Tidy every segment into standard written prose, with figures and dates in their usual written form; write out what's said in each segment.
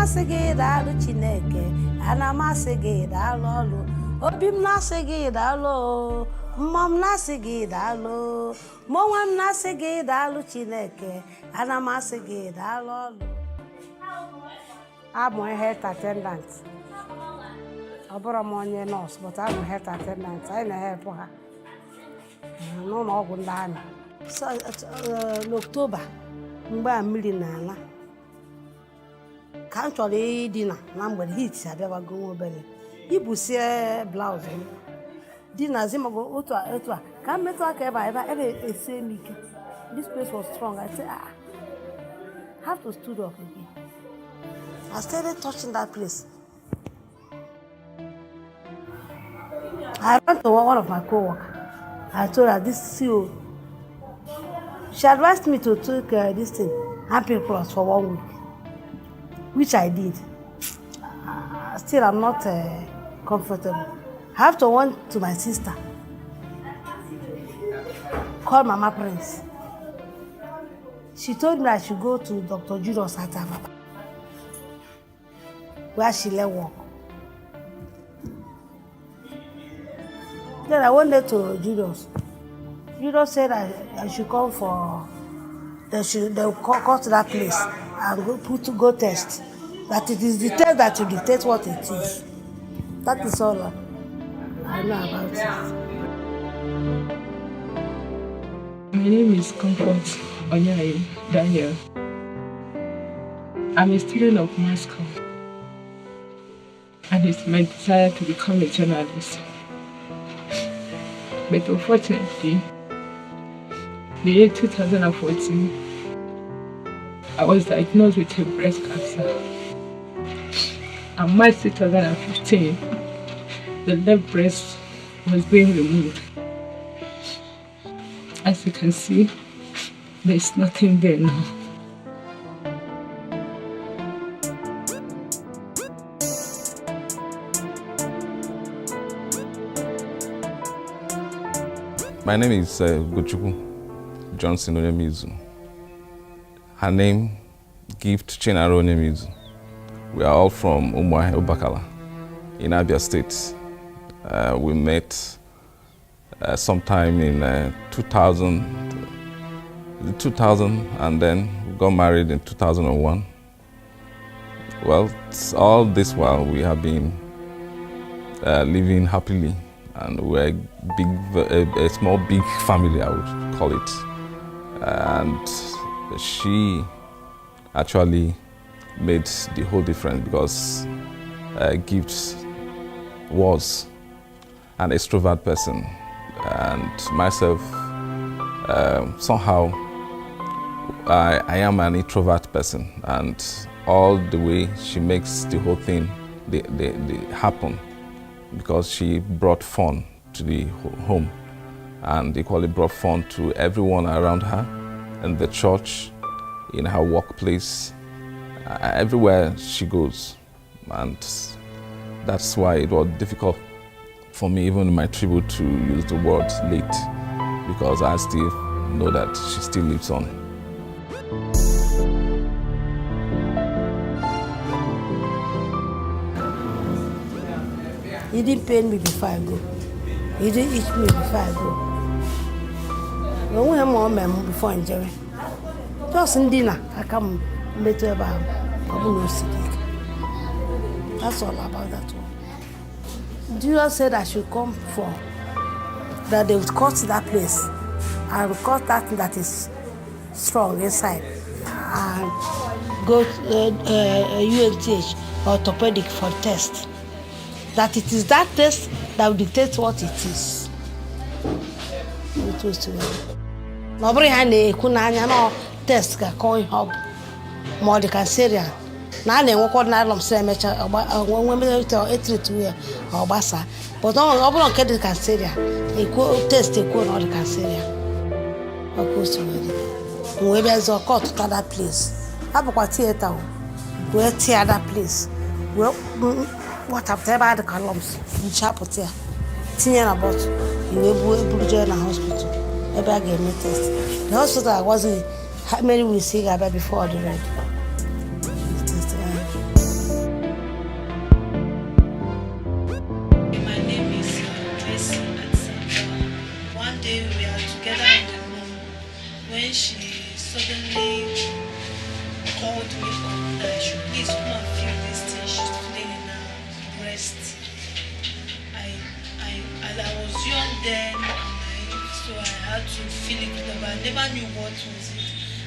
na-asị gị daalụ Chineke, ana m asị gị daalụ ọlụ. Obi m na-asị gị daalụ, mmụọ m na-asị gị daalụ, mụ onwe m na-asị gị daalụ Chineke, ana m asị gị daalụ ọlụ. Abụ m health attendant. Ọ bụrụ m onye nọọsụ, but abụ m health attendant. Anyị na-ehepụ ha n'ụlọ ọgwụ ndị amị. N'Oktoba, mgbe a mmiri na-ala, ka m chọrọ ịdina na mgbede, heat abịabago nwa obere. Ibusie blouse m dinazi m otu a ka m metụ aka ebe esie m ike. This place was strong. I said, I have to stood up again. I started touching that place. I ran to one of my co-workers. I told her, this CO, she advised me to take this thing, Amping Plus, for 1 week, which I did. Still, I'm not comfortable. I have to run to my sister, call Mama Prince. She told me I should go to Dr. Julius at Ababa, where she let work. Then I went there to Julius. Julius said I should come for, they'll call to that place and go test. That it is the test that will dictate what it is. That is all I know about it. My name is Comfort Onyaye Daniel. I'm a student of Moscow, and it's my desire to become a journalist. But unfortunately, the year 2014, I was diagnosed with a breast cancer. And March 2015, the left breast was being removed. As you can see, there's nothing there now. My name is Gochukwu Johnson Onyemizu. Her name, Gift Chinaro Onyemizu. We are all from Umuahia Obakala in Abia State. We met sometime in 2000, and then we got married in 2001. Well, all this while we have been living happily, and we're a small big family, I would call it. And she actually made the whole difference, because Gift was an extrovert person, and myself, somehow I am an introvert person, and all the way she makes the whole thing they happen, because she brought fun to the home, and equally brought fun to everyone around her, in the church, in her workplace, everywhere she goes. And that's why it was difficult for me, even in my tribute, to use the word late, because I still know that she still lives on. He didn't pain me before I go. He didn't eat me before I go. When we have more men before enjoying. Just in dinner, I come later about that's all about that one. Jesus said I should come for that they would cut that place and cut that thing that is strong inside and go UNTH orthopedic for test. That it is that test that will dictate what it is. It was too well. Nobody had a kunanya no test ka coin hub more the canceria. Now they walk on nylon cemetery when we tell a treat or bassa. But on get the canceria. They could test a coin or the canceria. Of course, we there's a court to that place. Have a theater. We'll tear that place. Well, what after the columns in chapel there? Thinking about you will be in a hospital. Maybe I gave me test. The hospital I wasn't how many we see about before the red. one day we are together in the room when she suddenly called me up that I should please come and feel this thing she's feeling in her breast. I was young then, so I had to feel it, but I never knew what was it.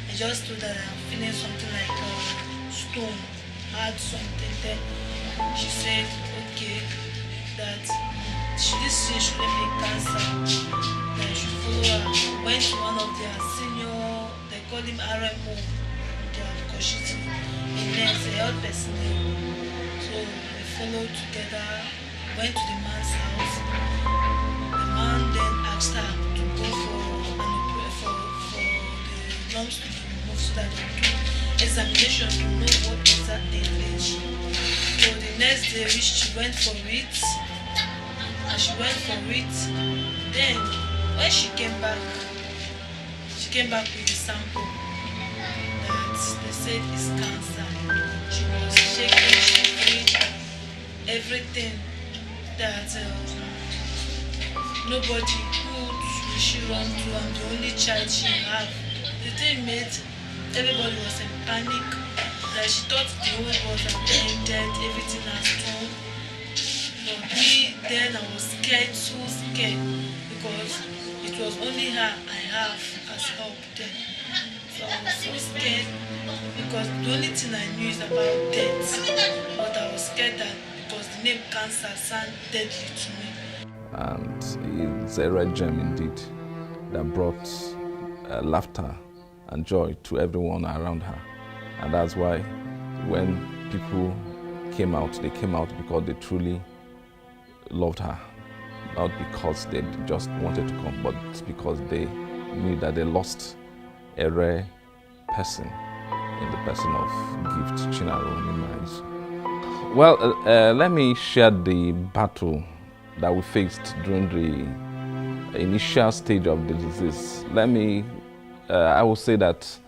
I just thought that I'm feeling something like a stone, hard something there. She said, okay, that this thing shouldn't be cancer, that I should follow her. Went to one of their senior, they call him RMO, because she's a nurse, a health person. So we followed together, went to the man's house. The man then asked her to go for the lumps to be removed so that they do examination to know what exactly it is. So the next day she went for it, and she went for it. Then when she came back with the sample that they said is cancer. She was shaking, shivering, everything that nobody could she run to. I'm the only child she had. The thing made everybody was in panic. That she thought the whole world had ended, everything has gone. But me then I was scared, so scared, because it was only her I have as help then. So I was so scared because the only thing I knew is about death. But I was scared that because the name cancer sounded deadly to me. And it's a red gem indeed that brought laughter and joy to everyone around her. And that's why when people came out, they came out because they truly loved her. Not because they just wanted to come, but because they knew that they lost a rare person in the person of Gift Chinaro Nnenne. Well, let me share the battle that we faced during the initial stage of the disease. I will say that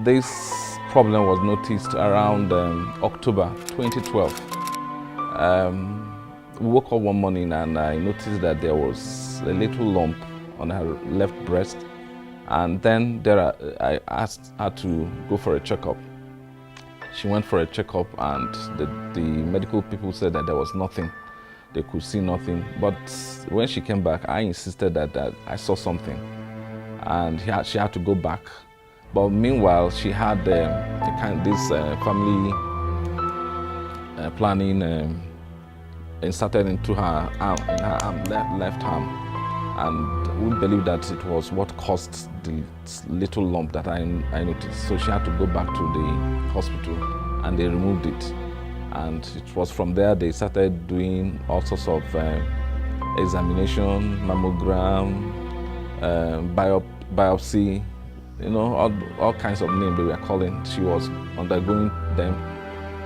this problem was noticed around October 2012. We woke up one morning and I noticed that there was a little lump on her left breast, and then I asked her to go for a checkup. She went for a checkup and the medical people said that there was nothing. They could see nothing. But when she came back, I insisted that I saw something, and she had to go back. But meanwhile, she had this family planning inserted into her arm, in her arm, left arm, and we believe that it was what caused the little lump that I noticed. So she had to go back to the hospital, and they removed it. And it was from there they started doing all sorts of examination, mammogram, biopsy, you know, all kinds of names they were calling. She was undergoing them,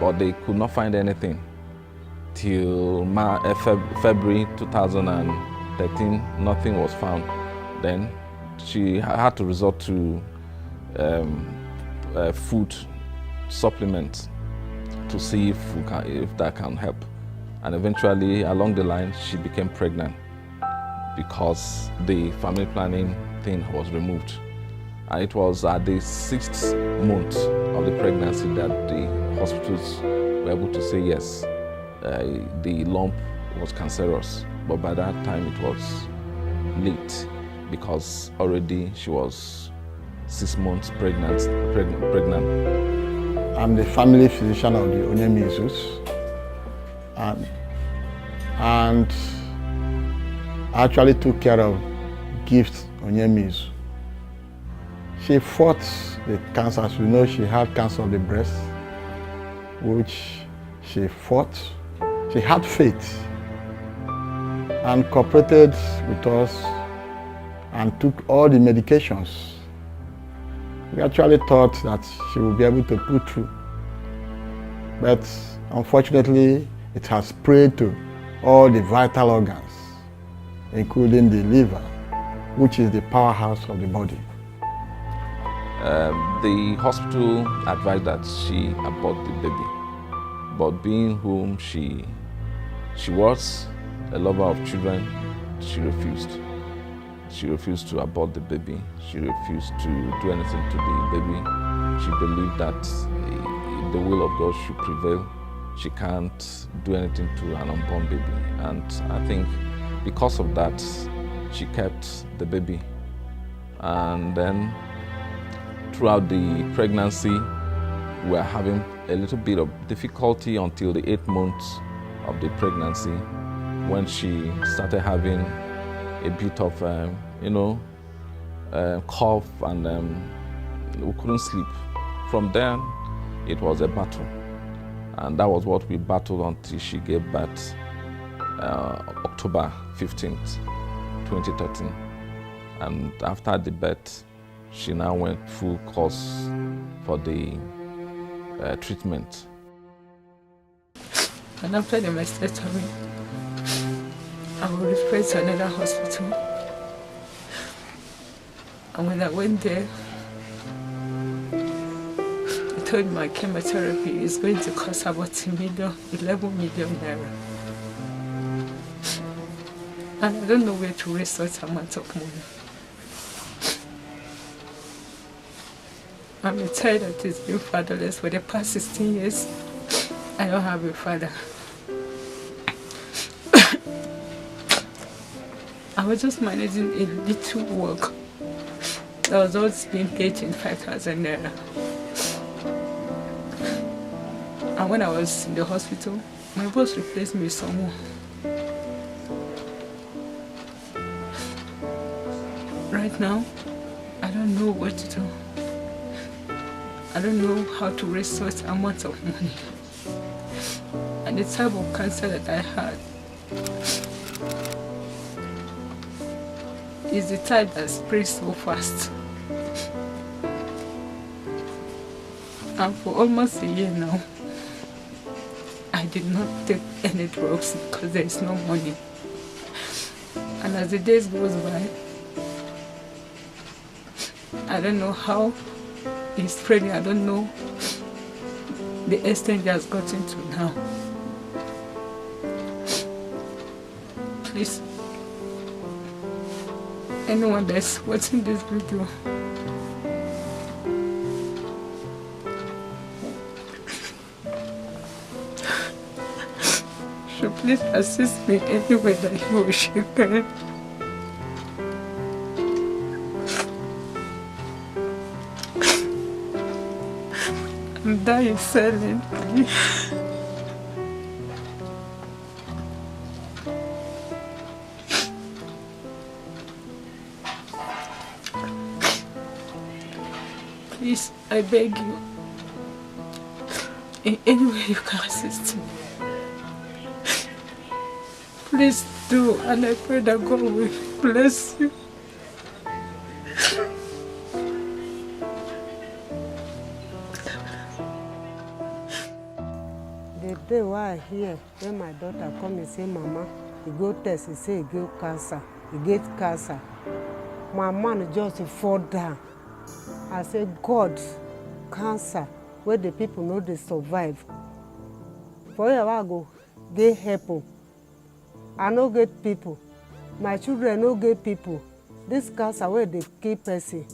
but they could not find anything. Till February 2013, nothing was found. Then she had to resort to food supplements to see if that can help. And eventually, along the line, she became pregnant because the family planning thing was removed. And it was at the 6th month of the pregnancy that the hospitals were able to say yes, the lump was cancerous. But by that time it was late because already she was 6 months pregnant. I'm the family physician of the Nnenne, and I actually took care of Gift Nnenne. She fought the cancer. As you know, she had cancer of the breast, which she fought. She had faith and cooperated with us and took all the medications. We actually thought that she would be able to pull through. But unfortunately, it has spread to all the vital organs, including the liver, which is the powerhouse of the body. The hospital advised that she abort the baby, but being whom she was, a lover of children, she refused. She refused to abort the baby. She refused to do anything to the baby. She believed that if the will of God should prevail, she can't do anything to an unborn baby. And I think because of that, she kept the baby. And then throughout the pregnancy, we were having a little bit of difficulty until the 8th month of the pregnancy, when she started having a bit of, cough, and we couldn't sleep. From then, it was a battle. And that was what we battled until she gave birth October 15th, 2013. And after the birth, she now went full course for the treatment. And after the mastectomy, I was referred to another hospital. And when I went there, I told my chemotherapy is going to cost about 11 million naira. And I don't know where to raise such amount of money. I'm a child that has been fatherless for the past 16 years. I don't have a father. I was just managing a little work that was always being paid 5,000 naira. And when I was in the hospital, my boss replaced me with someone. Right now, I don't know what to do. I don't know how to raise such amount of money. And the type of cancer that I had is the type that spreads so fast. And for almost a year now, I did not take any drugs because there is no money. And as the days goes by, I don't know how it's spreading. I don't know the extent it has gotten to now. Please, anyone that's watching this video, should please assist me any way that he or she can. I'm dying silently. Please, I beg you, in any way you can assist me. Please do, and I pray that God will bless you. The day why I hear when my daughter come and say, Mama, he go test, he say he get cancer, he get cancer. My man just fall down. I say, God, cancer, where the people know they survive. For a while go, they help. I no get people. My children no get people. This cancer where they keep person.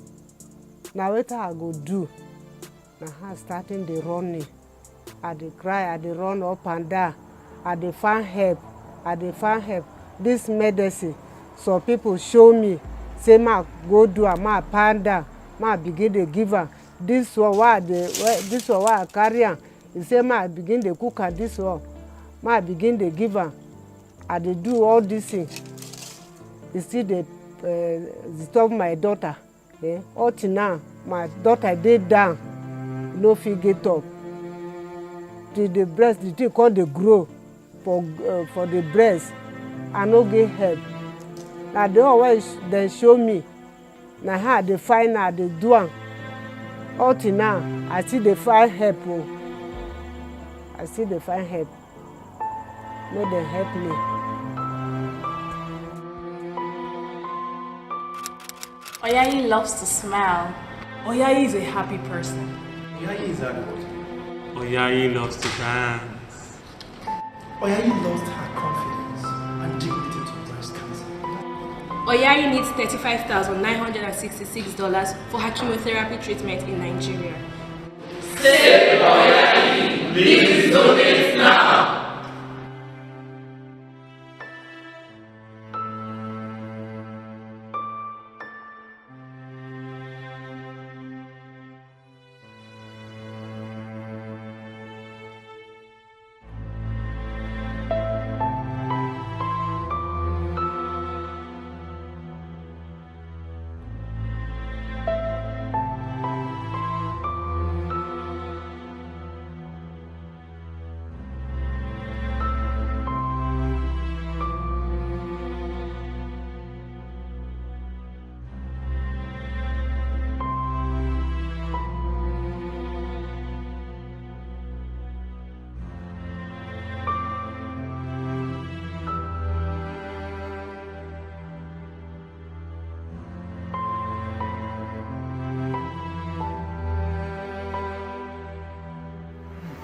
Now what I go do? Now I starting the running. I dey cry, I dey run up and down. I dey find help. I dey find help. This medicine, so people show me, say ma go do am, ma pound down, ma begin dey give am. This one why I carry am. He say ma begin dey cook am this one. Ma begin dey give am. I dey do all these things. You see dey disturb my daughter. Up till now, my daughter dey down, no fit get up. The breast, the thing called the grow for the breast. I no get help. Now the one way they show me, now how they find out they do am. Up till now, I see they find help. I see they find help. May they help me. Oyayi loves to smile. Oyayi is a happy person. Oyayi is hardworking. Oyayi loves to dance. Oyayi lost her confidence and dignity to breast cancer. Oyayi needs $35,966 for her chemotherapy treatment in Nigeria. Save Oyayi! Please donate now!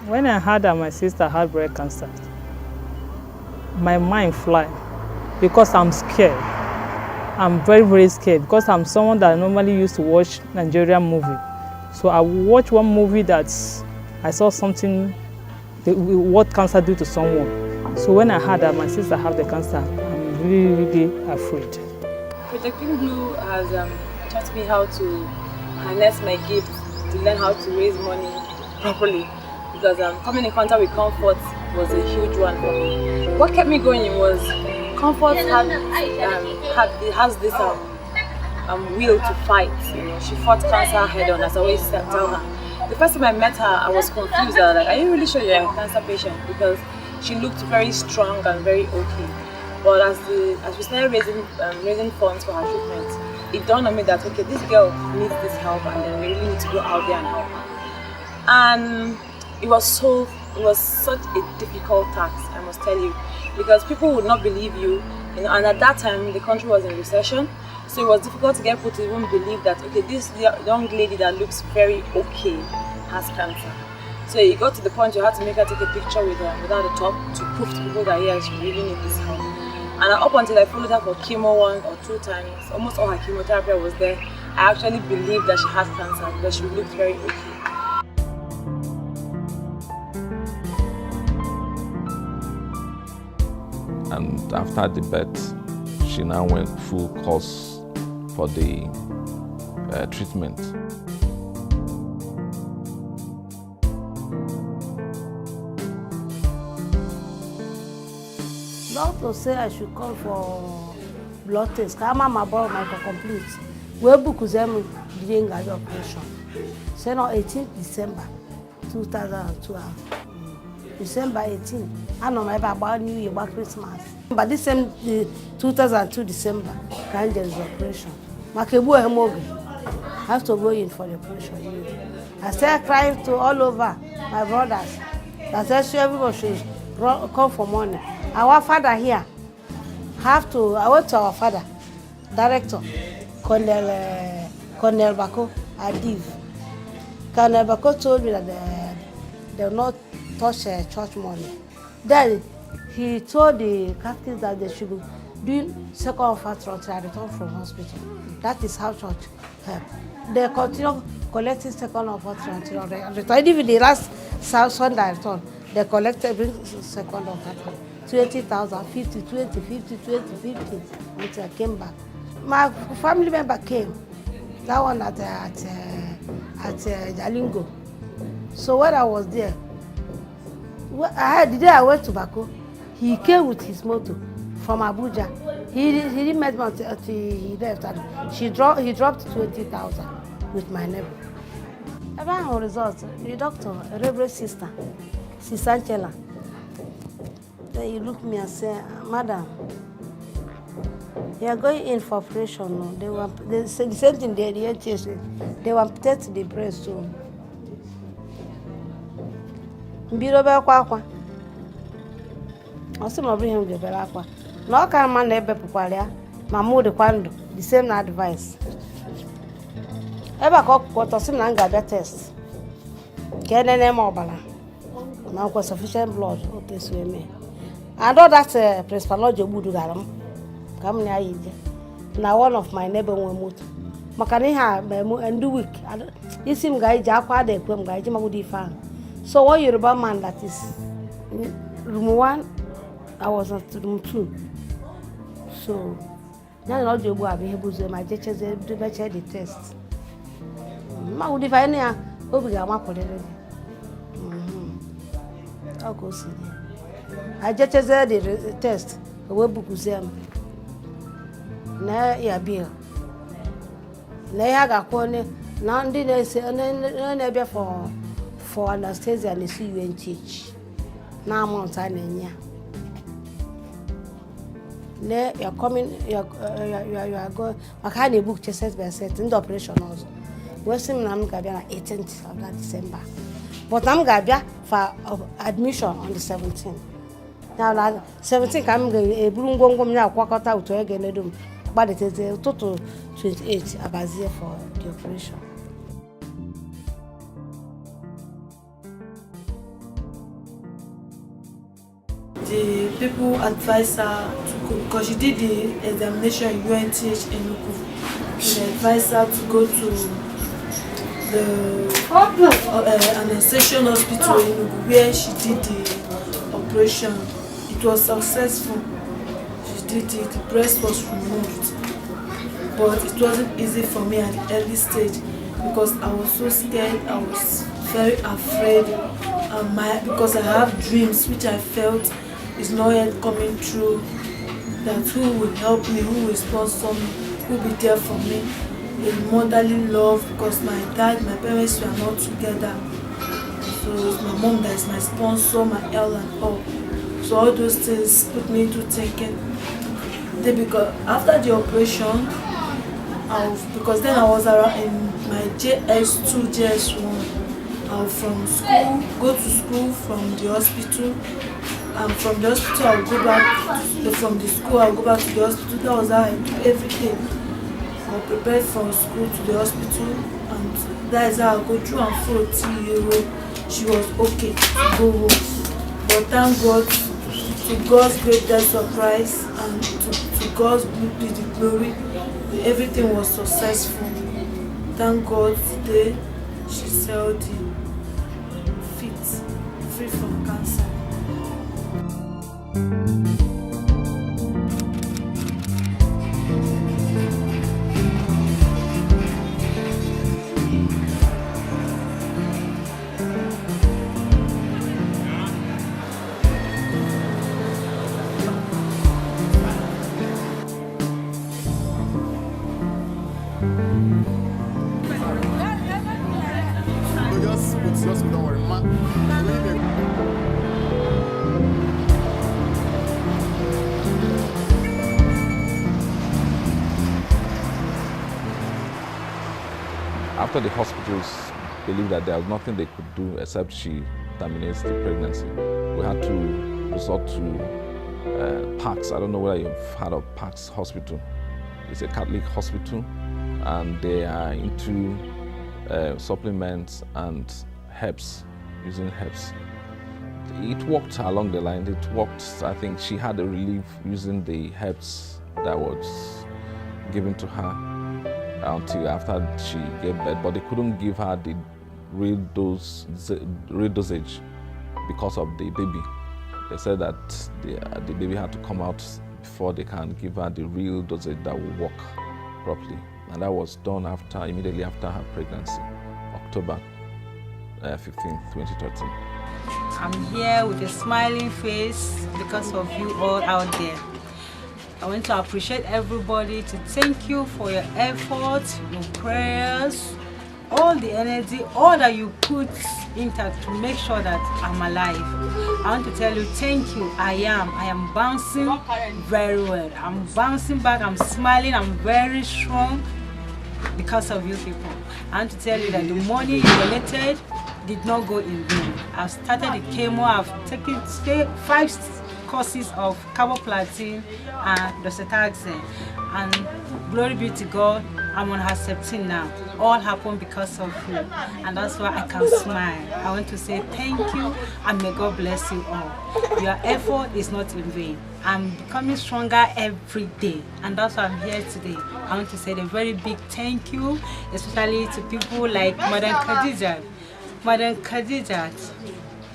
When I heard that my sister had breast cancer, my mind flies because I'm scared. I'm very, very scared because I'm someone that normally used to watch Nigerian movie. So I watched one movie that I saw something, what cancer do to someone. So when I heard that my sister had the cancer, I'm really, really afraid. Protecting Blue has taught me how to harness my gift, to learn how to raise money properly. Because coming in contact with Comfort was a huge one for me. What kept me going was Comfort has this will to fight. You know, she fought cancer head on, as I always tell her. The first time I met her, I was confused. I was like, are you really sure you're a cancer patient? Because she looked very strong and very okay. But as we started raising funds for her treatment, it dawned on me that okay, this girl needs this help, and then we really need to go out there and help her. And it was such a difficult task, I must tell you, because people would not believe you, and at that time the country was in recession, so it was difficult to get people to even believe that okay, this young lady that looks very okay has cancer. So it got to the point you had to make her take a picture with her without the top to prove to people that yes, she really needs this help. And up until I followed her for chemo 1 or 2 times, almost all her chemotherapy was there, I actually believed that she had cancer because she looked very okay. And after the birth, she now went full course for the treatment. Doctor said I should come for blood test. I'm my brother, my complete. We book them during the operation. Say no, 18th December 2012. December 18th. I know my about New Year, about Christmas. But this same 2002 December, can there is operation. Makebu hemoglobin. I have to go in for the operation. I started crying to all over my brothers. I said, sure, everybody should come for money. Our father here I went to our father, director, Colonel Bako Adiv. Colonel Bako told me that they will not touch church money. Then he told the Catholics that they should do second offer until I return from hospital. That is how church helped. They continue collecting second offer until I return. Even the last Sunday I returned, they collected second offer. 20,000, 50, 20, 50, 20, 50 until I came back. My family member came, that one at Jalingo. So when I was there, the day I went to Bako, he came with his motor from Abuja. He didn't meet me until he left. He dropped 20,000 with my neighbor. About results, the doctor, a reverend sister, Sister Angela. Then he looked at me and said, Madam, you are going in for operation. No? They said the same thing they did. They will amputate the breast soon. Mbirobe kwa. I said, my bring him the belakwa. No can man ebe pupalya. Mamu de kwando. The same advice. Eba kwa sim na nga test. Nnenne mobala. Now got sufficient blood. Okay, swim me. I know that Principal Lodge would do that. Come near you. Now one of my neighbor will move. Makaniha and do week. You seem guy Jaqua de Pum Guy Jimagudi fan. So what Yoruba man that is room 1, I was at room 2. So now not you go be able to my judges do better the test. Magudi Fania, Obiga put it. I'll go see. I just the test. A web book was them. Na ya bill. Na ya ga kwone na ndi na se na be for anesthesia and see you and teach. Na amount na nya. Na you coming you are go maka na book set by set in the operation also. We sim na am ga bia na 18th of that December. But I'm ga bia for admission on the 17th. Now 17 come e buru ngongom nya kwakọta uto ege nedum. But it is a total 28 about here for the operation. The people advised her to go because she did the examination in UNTH in Nuku. They advised her to go to the anesthesia hospital in Nuku where she did the operation. It was successful. The breast was removed, but it wasn't easy for me at the early stage because I was so scared. I was very afraid because I have dreams which I felt is not yet coming true, that who will help me, who will sponsor me, who will be there for me, a motherly love, because my parents were not together, so it's my mom that is my sponsor, my L and all. So all those things put me into thinking. Because after the operation, because then I was around in my JS2, JS1, I'll go to school from the hospital, and from the hospital I'll go back, from the school I'll go back to the hospital. That was how I do everything. I'll prepare from school to the hospital, and that is how I'll go through and fro till she was okay to go home. But thank God, to God's greatest surprise and to God's be the glory, everything was successful. Thank God today she's healthy, fit, free from cancer. Don't worry, man. After the hospitals believed that there was nothing they could do except she terminates the pregnancy, we had to resort to PAX. I don't know whether you've heard of PAX Hospital. It's a Catholic hospital, and they are into supplements and herbs, using herbs. It worked along the line. It worked. I think she had a relief using the herbs that was given to her until after she gave birth, but they couldn't give her the real dosage because of the baby. They said that the baby had to come out before they can give her the real dosage that will work properly. And that was done immediately after her pregnancy, October 15th, 2013. I'm here with a smiling face because of you all out there. I want to appreciate everybody, to thank you for your efforts, your prayers, all the energy, all that you put into to make sure that I'm alive. I want to tell you thank you. I am bouncing very well. I'm bouncing back, I'm smiling, I'm very strong because of you people. I want to tell you that the money you donated did not go in vain. I've started the chemo, I've taken 5 courses of carboplatin and docetaxel, and glory be to God, I'm on her 17 now. All happened because of you, and that's why I can smile. I want to say thank you, and may God bless you all. Your effort is not in vain. I'm becoming stronger every day, and that's why I'm here today. I want to say a very big thank you, especially to people like Madam Khadija. Madam Khadija,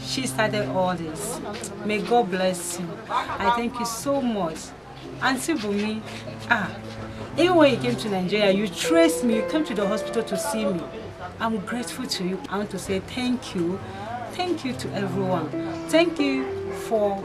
she started all this. May God bless you. I thank you so much. Auntie Bumi, even when you came to Nigeria, you traced me, you came to the hospital to see me. I'm grateful to you. I want to say thank you. Thank you to everyone. Thank you for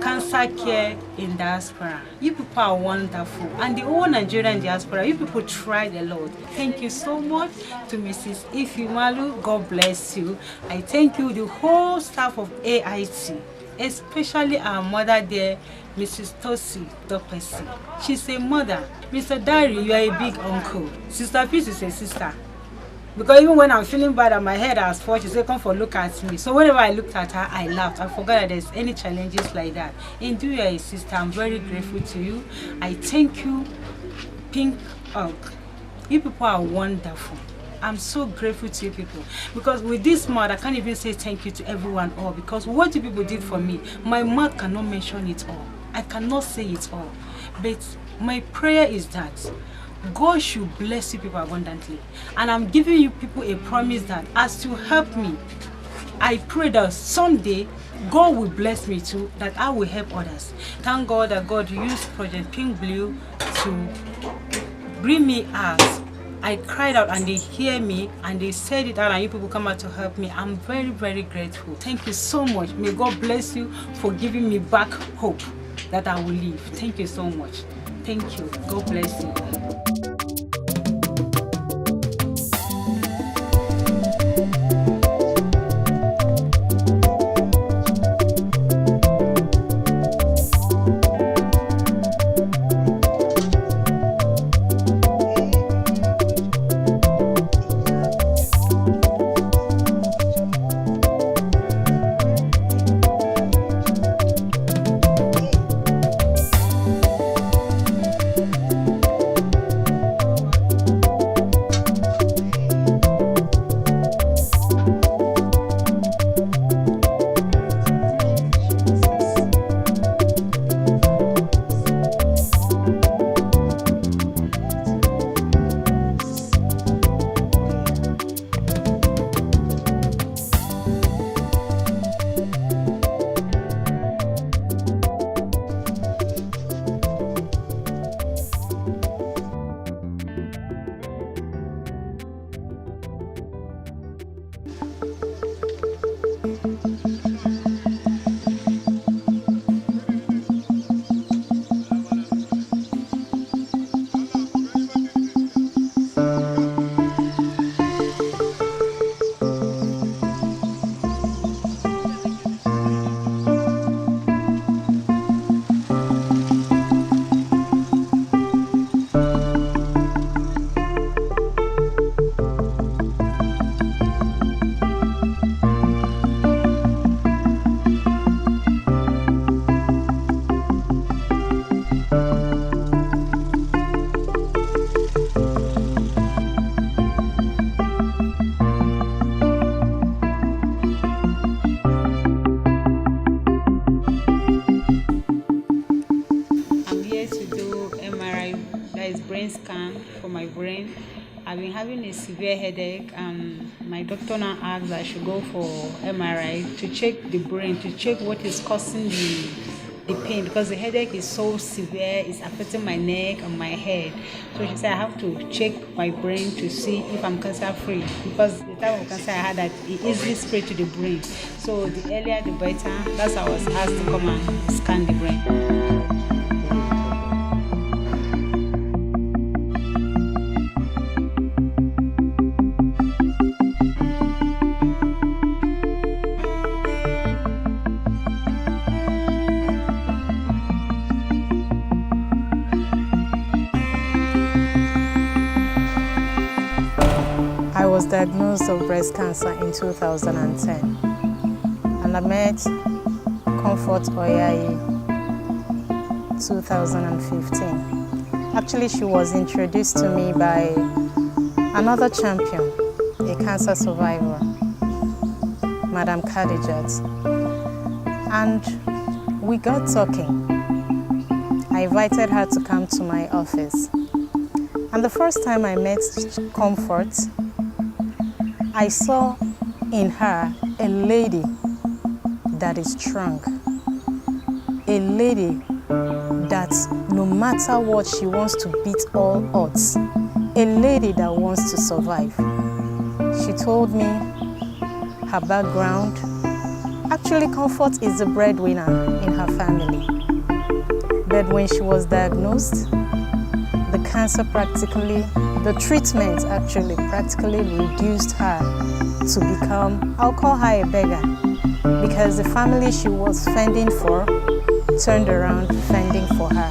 cancer care in diaspora. You people are wonderful. And the whole Nigerian diaspora, you people tried a lot. Thank you so much to Mrs. Ifimalu. God bless you. I thank you, the whole staff of AIT, especially our mother there, Mrs. Tosi Dopesi. She's a mother. Mr. Dari, you are a big uncle. Sister Peace is a sister. Because even when I'm feeling bad and my head has fallen, she said, come for look at me. So whenever I looked at her, I laughed. I forgot that there's any challenges like that. Indeed, you are a sister. I'm very grateful to you. I thank you, Pink Hug. You people are wonderful. I'm so grateful to you people. Because with this mouth, I can't even say thank you to everyone all. Because what you people did for me, my mouth cannot mention it all. I cannot say it all. But my prayer is that God should bless you people abundantly. And I'm giving you people a promise that as you help me, I pray that someday God will bless me too, that I will help others. Thank God that God used Project Pink Blue to bring me out. I cried out and they hear me and they said it out and you people come out to help me. I'm very, very grateful. Thank you so much. May God bless you for giving me back hope that I will live. Thank you so much. Thank you. God bless you. Scan for my brain. I've been having a severe headache and my doctor now asked that I should go for MRI to check the brain, to check what is causing the pain, because the headache is so severe, it's affecting my neck and my head. So she said I have to check my brain to see if I'm cancer free, because the type of cancer I had that it easily spread to the brain. So the earlier the better. That's why I was asked to come and scan the brain. I was diagnosed of breast cancer in 2010, and I met Comfort Oyayi 2015. Actually, she was introduced to me by another champion, a cancer survivor, Madam Khadijat. And we got talking. I invited her to come to my office. And the first time I met Comfort, I saw in her a lady that is strong. A lady that no matter what, she wants to beat all odds. A lady that wants to survive. She told me her background. Actually, Comfort is the breadwinner in her family. But when she was diagnosed, the cancer the treatment actually practically reduced her to become, I'll call her a beggar, because the family she was fending for turned around fending for her.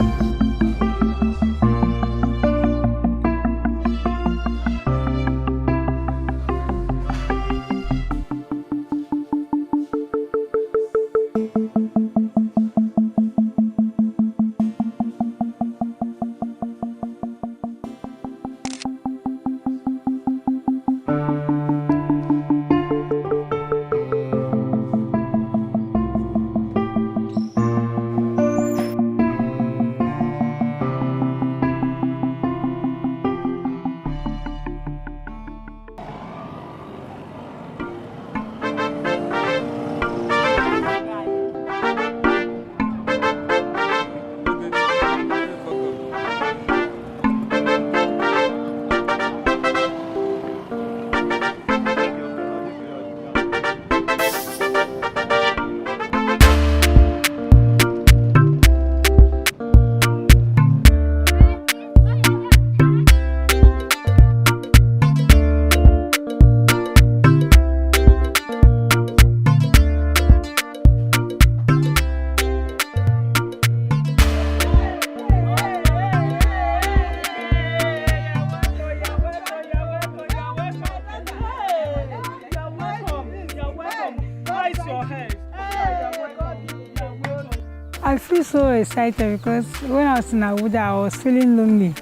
I feel so excited because when I was in Abuja, I was feeling lonely.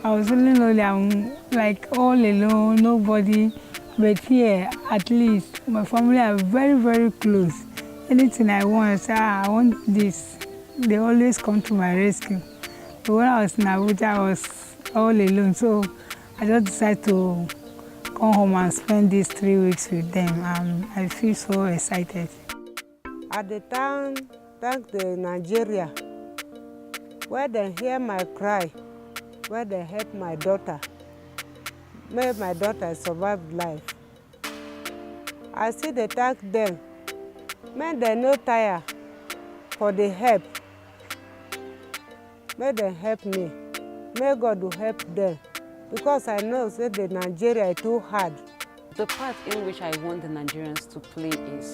I'm like all alone, nobody. But here, at least, my family are very, very close. Anything I want, I want this. They always come to my rescue. But when I was in Abuja, I was all alone. So I just decided to come home and spend these 3 weeks with them. I feel so excited. At the time, thank the Nigeria, where they hear my cry, where they help my daughter, made my daughter survive life. I see they thank them, may they no tire for the help. May they help me. May God do help them, because I know that the Nigeria is too hard. The part in which I want the Nigerians to play is,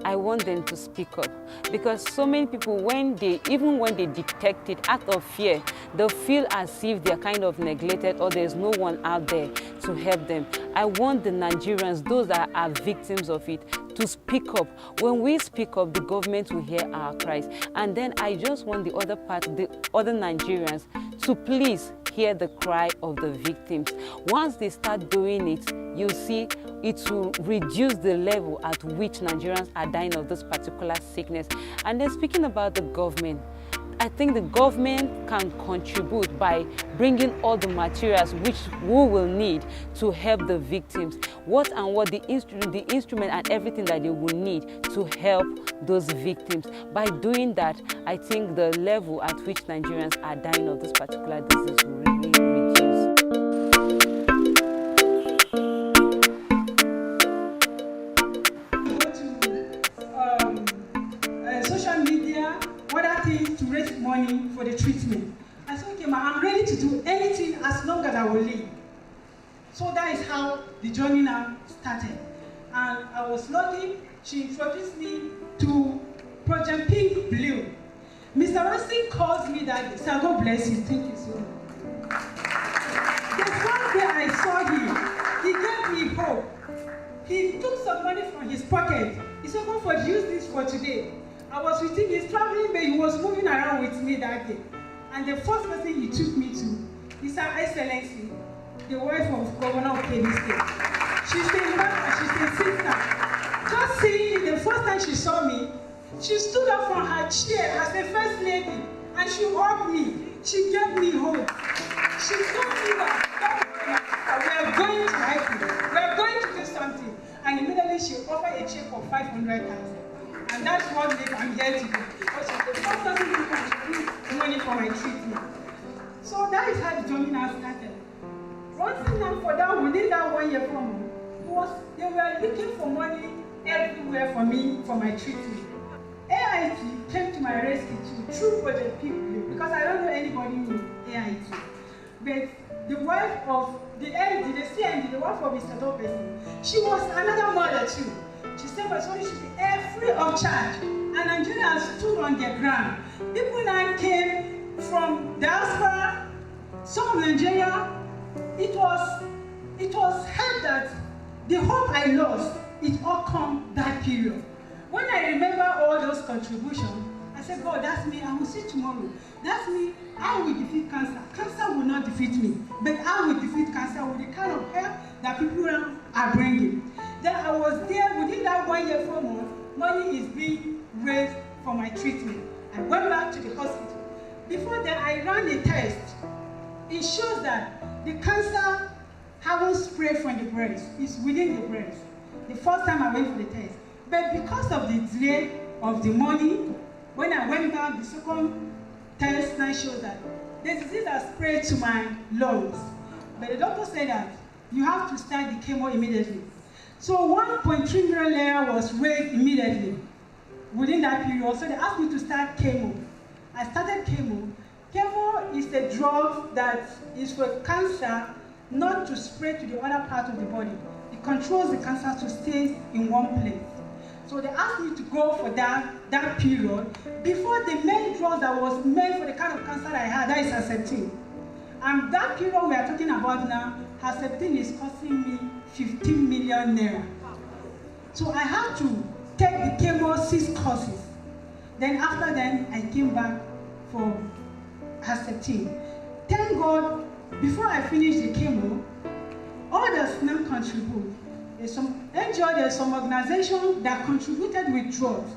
I want them to speak up, because so many people, even when they detect it out of fear, they'll feel as if they're kind of neglected or there's no one out there to help them. I want the Nigerians, those that are victims of it, to speak up. When we speak up, the government will hear our cries. And then I just want the other part, the other Nigerians, to please hear the cry of the victims. Once they start doing it, you'll see it will reduce the level at which Nigerians are dying of this particular sickness. And then speaking about the government, I think the government can contribute by bringing all the materials which we will need to help the victims. The instrument and everything that they will need to help those victims. By doing that, I think the level at which Nigerians are dying of this particular disease will really reduce. Social media, other things to raise money for the treatment. I said, okay, I'm ready to do anything as long as I will live. So that is how the journey now started. And I was lucky, she introduced me to Project Pink Blue. Mr. Rossi calls me that day, so God bless you, thank you so much. The first day I saw him, he gave me hope. He took some money from his pocket. He said, Comfort, use this for today. I was with him, he's traveling, but he was moving around with me that day. And the first person he took me to is Her Excellency, the wife of Governor of Kebbi State. She's a mother, she's a sister. Just seeing it, the first time she saw me, she stood up from her chair as the first lady and she hugged me. She gave me hope. She told me that we are going to help you. We are going to do something. And immediately she offered a check of 500,000. And that's what I'm here to do. Because she's the first person to contribute money for my treatment. So that is how the journey now started. Running now for that, within that 1 year from me, they were looking for money everywhere for me for my treatment. AIT came to my rescue too, through Project People, because I don't know anybody in AIT. But the wife of the LD, the CND, the wife of Mr. Lopez, she was another mother too. She said, but sorry, should be free of charge. And Nigerians stood on their ground. People now came from diaspora, some of Nigeria. It was held that the hope I lost, it all come that period. When I remember all those contributions, I said, God, that's me, I will see tomorrow. That's me, I will defeat cancer. Cancer will not defeat me, but I will defeat cancer with the kind of help that people are bringing. Then I was there, within that 1 year, 4 months, money is being raised for my treatment. I went back to the hospital. Before that, I ran a test. It shows that the cancer haven't spread from the breast, it's within the breast. The first time I went for the test. But because of the delay of the money, when I went back, the second test now shows that the disease has spread to my lungs. But the doctor said that you have to start the chemo immediately. So 1.3 million naira was raised immediately within that period. So they asked me to start chemo. I started chemo. Chemo is a drug that is for cancer not to spread to the other part of the body. It controls the cancer to stay in one place. So they asked me to go for that period before the main drug that was made for the kind of cancer I had, that is Herceptin. And that period we are talking about now, Herceptin is costing me 15 million naira. So I had to take the chemo 6 courses. Then after that, I came back for Herceptin. Thank God, before I finished the chemo, others now contribute. There's some NGO, there's some organization that contributed with drugs.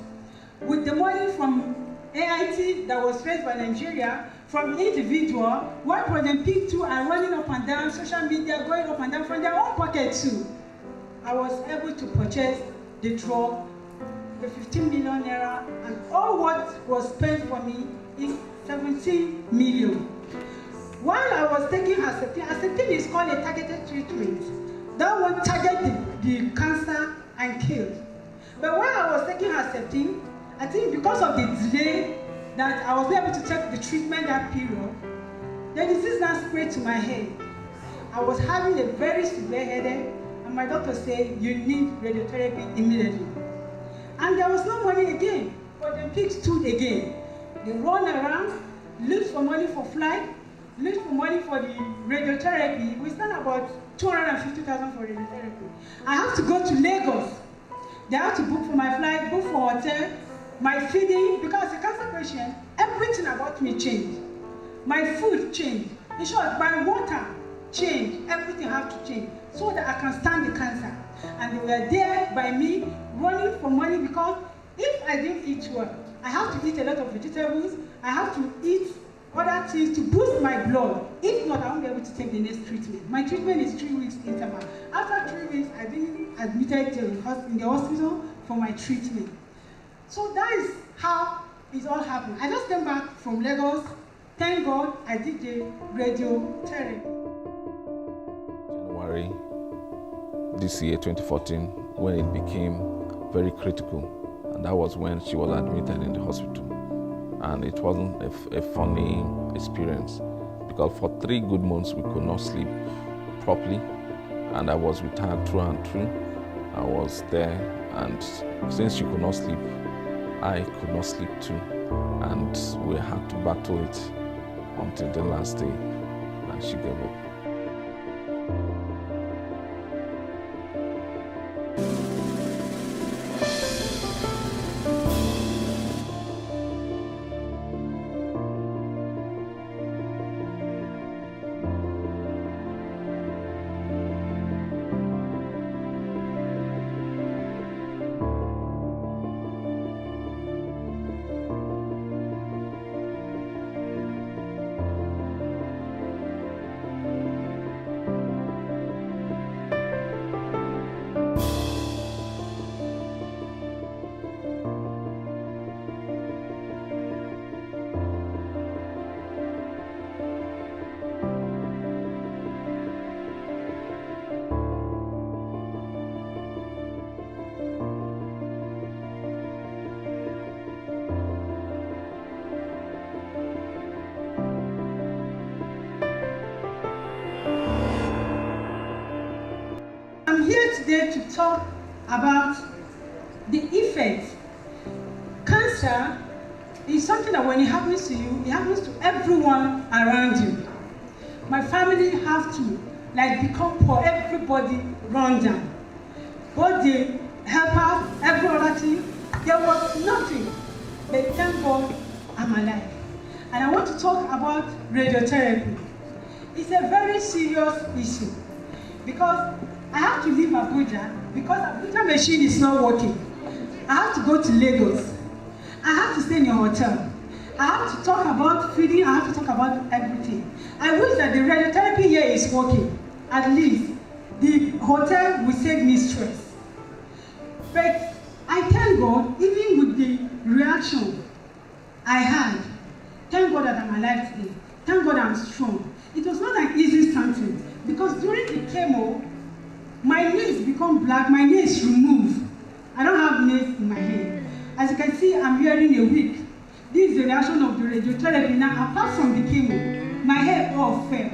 With the money from AIT that was raised by Nigeria, from individual, one Project Peak 2 are running up and down, social media going up and down from their own pocket too. I was able to purchase the drug, the 15 million naira, and all what was spent for me is 17 million. While I was taking Herceptin is called a targeted treatment. That one targeted the cancer and killed. But while I was taking Herceptin, I think because of the delay that I was able to take the treatment that period, the disease now spread to my head. I was having a very severe headache, and my doctor said, you need radiotherapy immediately. And there was no money again, but the pigs stood again. They run around, look for money for flight, look for money for the radiotherapy. We spent about 250,000 for radiotherapy. I have to go to Lagos. They have to book for my flight, book for hotel, my feeding, because a cancer patient, everything about me changed. My food changed. In short, my water changed. Everything had to change so that I can stand the cancer. And they were there by me, running for money, because if I didn't eat well, I have to eat a lot of vegetables, I have to eat other things to boost my blood. If not, I won't be able to take the next treatment. My treatment is 3 weeks interval. After 3 weeks, I've been admitted in the hospital for my treatment. So that is how it all happened. I just came back from Lagos. Thank God I did the radiotherapy. January this year, 2014, when it became very critical. And that was when she was admitted in the hospital. And it wasn't a funny experience, because for 3 good months we could not sleep properly, and I was with her through and through. I was there, and since she could not sleep, I could not sleep too, and we had to battle it until the last day, and she gave up. today to talk about the effects. Cancer is something that when it happens to you, it happens to everyone around you. My family have to become poor, everybody run down. Both the helpers, every other thing, there was nothing. But thank God I'm alive. And I want to talk about radiotherapy. It's a very serious issue because I have to leave Abuja because Abuja machine is not working. I have to go to Lagos. I have to stay in a hotel. I have to talk about feeding. I have to talk about everything. I wish that the radiotherapy here is working. At least the hotel will save me stress. But I thank God, even with the reaction I had, thank God that I'm alive today. Thank God I'm strong. It was not an easy something because during the chemo, my nails become black, my nails removed. I don't have nails in my head. As you can see, I'm wearing a wig. This is the reaction of the radiotherapy. Now, apart from the chemo, my hair all fell.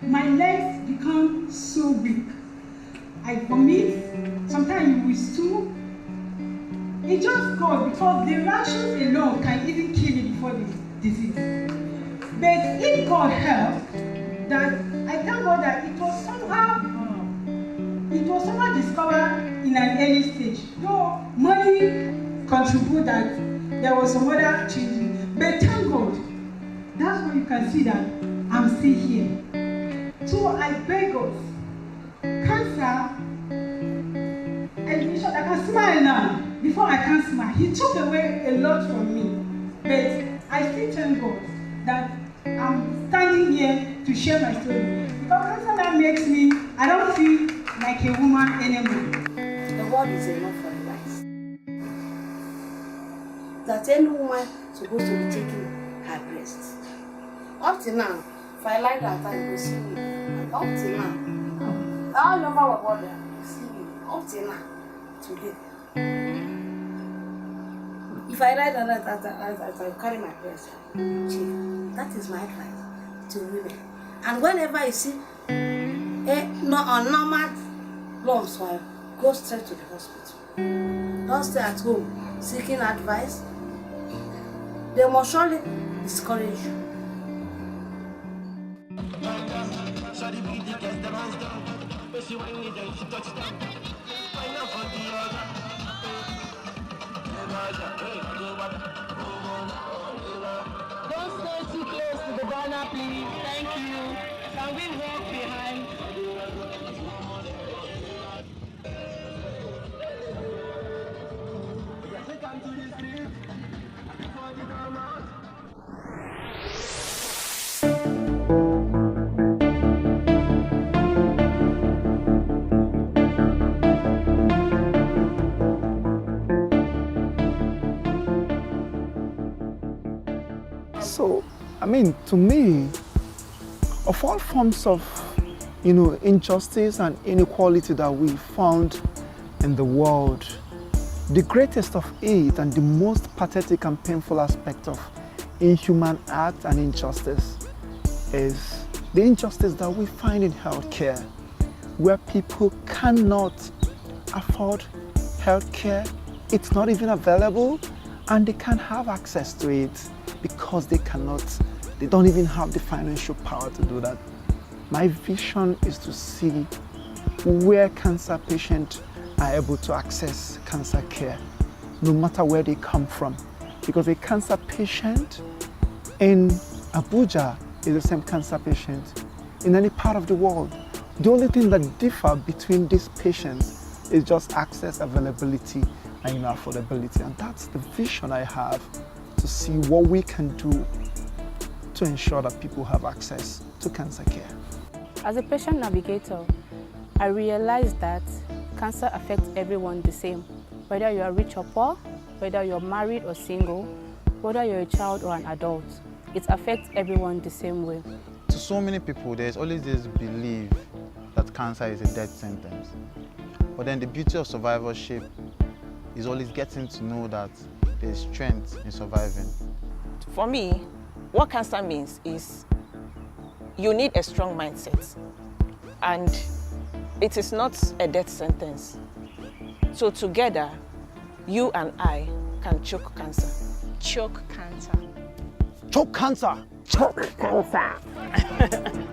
My legs become so weak. I vomit, sometimes you will stool. It just goes because the reactions alone can even kill you before the disease. But if God helped, that I thank God that it was somehow discovered in an early stage. Though money contribute that there was some other changes. But thank God, that's why you can see that I'm still here. So I beg us, cancer, and I can smile now. Before I can smile, he took away a lot from me. But I still thank God that I'm standing here to share my story. Because cancer now makes me, I don't feel like a woman anymore. The word is enough for advice. That any woman supposed to be taking her breast. Up till now, if I like that, I will see me. And up till now, all over our body, I will see me. Up till now, today. If I write that I carry my breast, that is my advice to women. And whenever you see normal lumps, go straight to the hospital. Don't stay at home seeking advice. They must surely discourage you. Don't stay too close to the banner, please. Thank you. Can we walk behind? So, I mean, to me, of all forms of, injustice and inequality that we found in the world, the greatest of it and the most pathetic and painful aspect of inhuman act and injustice is the injustice that we find in healthcare, where people cannot afford healthcare, it's not even available, and they can't have access to it because they don't even have the financial power to do that. My vision is to see where cancer patients are able to access cancer care, no matter where they come from. Because a cancer patient in Abuja is the same cancer patient in any part of the world. The only thing that differs between these patients is just access, availability, and affordability. And that's the vision I have, to see what we can do to ensure that people have access to cancer care. As a patient navigator, I realized that cancer affects everyone the same, whether you are rich or poor, whether you're married or single, whether you're a child or an adult. It affects everyone the same way. To so many people, there's always this belief that cancer is a death sentence. But then the beauty of survivorship is always getting to know that there's strength in surviving. For me, what cancer means is you need a strong mindset. And it is not a death sentence. So together, you and I can choke cancer. Choke cancer. Choke cancer. Choke cancer.